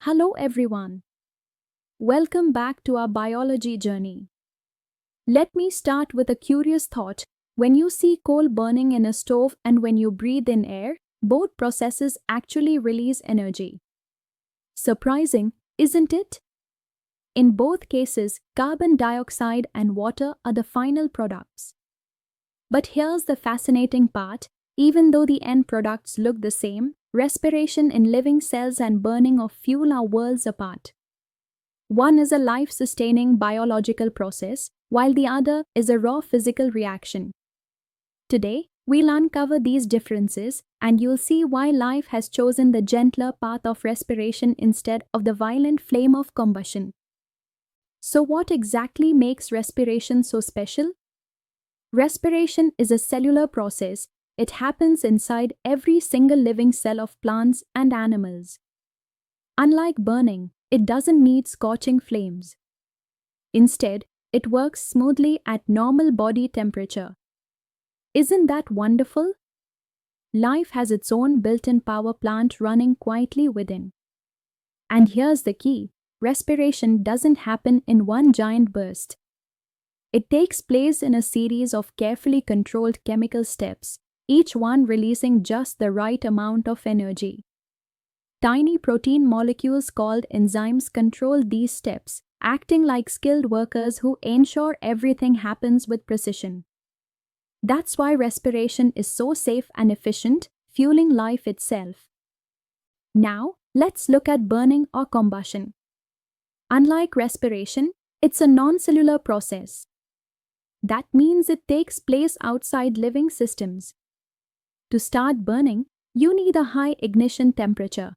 Hello everyone. Welcome back to our biology journey. Let me start with a curious thought. When you see coal burning in a stove and when you breathe in air, both processes actually release energy. Surprising, isn't it? In both cases, carbon dioxide and water are the final products. But here's the fascinating part. Even though the end products look the same, respiration in living cells and burning of fuel are worlds apart. One is a life-sustaining biological process, while the other is a raw physical reaction. Today, we'll uncover these differences, and you'll see why life has chosen the gentler path of respiration instead of the violent flame of combustion. So what exactly makes respiration so special? Respiration is a cellular process. It happens inside every single living cell of plants and animals. Unlike burning, it doesn't need scorching flames. Instead, it works smoothly at normal body temperature. Isn't that wonderful? Life has its own built-in power plant running quietly within. And here's the key: respiration doesn't happen in one giant burst. It takes place in a series of carefully controlled chemical steps, each one releasing just the right amount of energy. Tiny protein molecules called enzymes control these steps, acting like skilled workers who ensure everything happens with precision. That's why respiration is so safe and efficient, fueling life itself. Now, let's look at burning or combustion. Unlike respiration, it's a non-cellular process. That means it takes place outside living systems. To start burning, you need a high ignition temperature.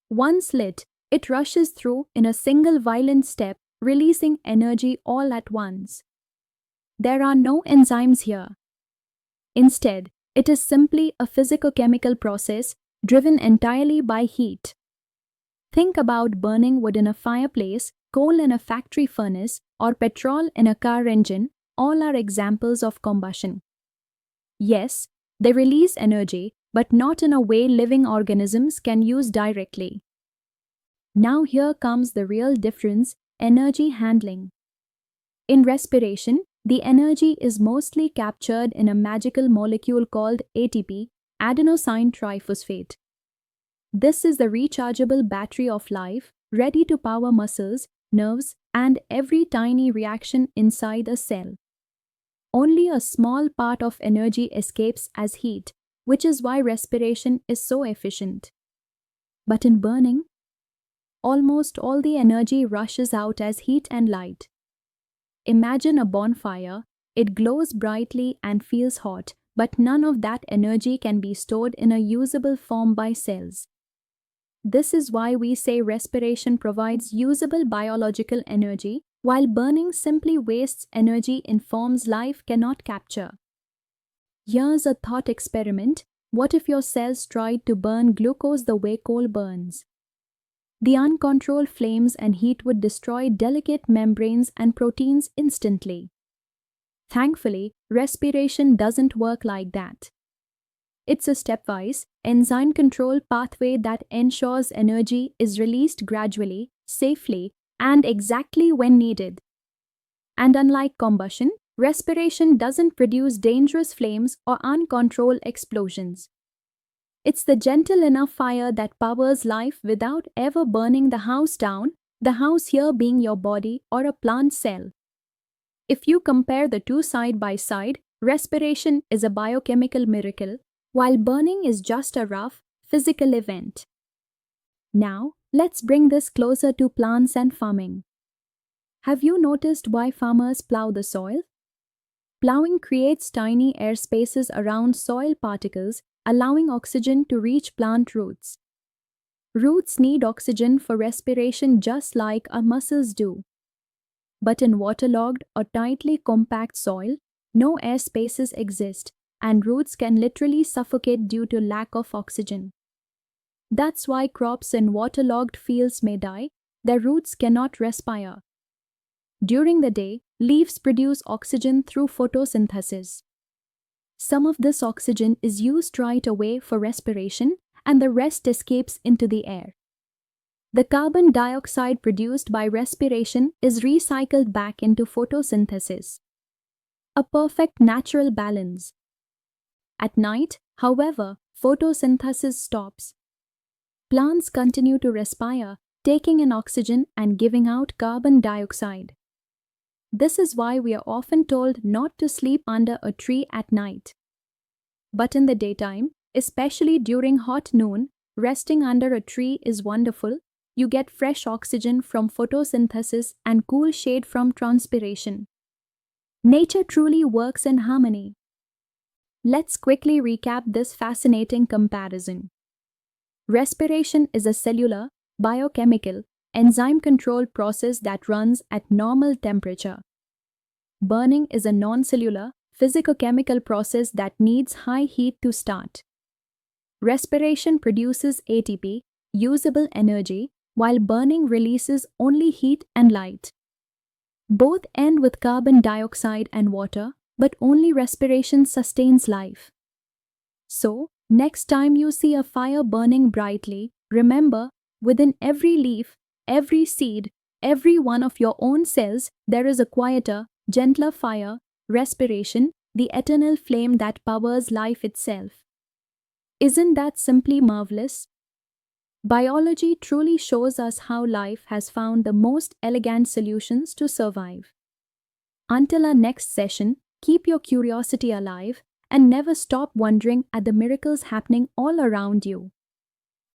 Once lit, it rushes through in a single violent step, releasing energy all at once. There are no enzymes here. Instead, it is simply a physicochemical process driven entirely by heat. Think about burning wood in a fireplace, coal in a factory furnace, or petrol in a car engine. All are examples of combustion. Yes, they release energy, but not in a way living organisms can use directly. Now here comes the real difference: energy handling. In respiration, the energy is mostly captured in a magical molecule called ATP, adenosine triphosphate. This is the rechargeable battery of life, ready to power muscles, nerves, and every tiny reaction inside a cell. Only a small part of energy escapes as heat, which is why respiration is so efficient. But in burning, almost all the energy rushes out as heat and light. Imagine a bonfire. It glows brightly and feels hot, but none of that energy can be stored in a usable form by cells. This is why we say respiration provides usable biological energy, while burning simply wastes energy in forms life cannot capture. Here's a thought experiment. What if your cells tried to burn glucose the way coal burns? The uncontrolled flames and heat would destroy delicate membranes and proteins instantly. Thankfully, respiration doesn't work like that. It's a stepwise, enzyme-controlled pathway that ensures energy is released gradually, safely, and exactly when needed. And unlike combustion, respiration doesn't produce dangerous flames or uncontrolled explosions. It's the gentle enough fire that powers life without ever burning the house down, the house here being your body or a plant cell. If you compare the two side by side, respiration is a biochemical miracle, while burning is just a rough, physical event. Now, let's bring this closer to plants and farming. Have you noticed why farmers plow the soil? Plowing creates tiny air spaces around soil particles, allowing oxygen to reach plant roots. Roots need oxygen for respiration just like our muscles do. But in waterlogged or tightly compact soil, no air spaces exist, and roots can literally suffocate due to lack of oxygen. That's why crops in waterlogged fields may die. Their roots cannot respire. During the day, leaves produce oxygen through photosynthesis. Some of this oxygen is used right away for respiration, and the rest escapes into the air. The carbon dioxide produced by respiration is recycled back into photosynthesis. A perfect natural balance. At night, however, photosynthesis stops. Plants continue to respire, taking in oxygen and giving out carbon dioxide. This is why we are often told not to sleep under a tree at night. But in the daytime, especially during hot noon, resting under a tree is wonderful. You get fresh oxygen from photosynthesis and cool shade from transpiration. Nature truly works in harmony. Let's quickly recap this fascinating comparison. Respiration is a cellular, biochemical, enzyme-controlled process that runs at normal temperature. Burning is a non-cellular, physicochemical process that needs high heat to start. Respiration produces ATP, usable energy, while burning releases only heat and light. Both end with carbon dioxide and water, but only respiration sustains life. So, next time you see a fire burning brightly, remember, within every leaf, every seed, every one of your own cells, there is a quieter, gentler fire, respiration, the eternal flame that powers life itself. Isn't that simply marvelous? Biology truly shows us how life has found the most elegant solutions to survive. Until our next session, keep your curiosity alive and never stop wondering at the miracles happening all around you.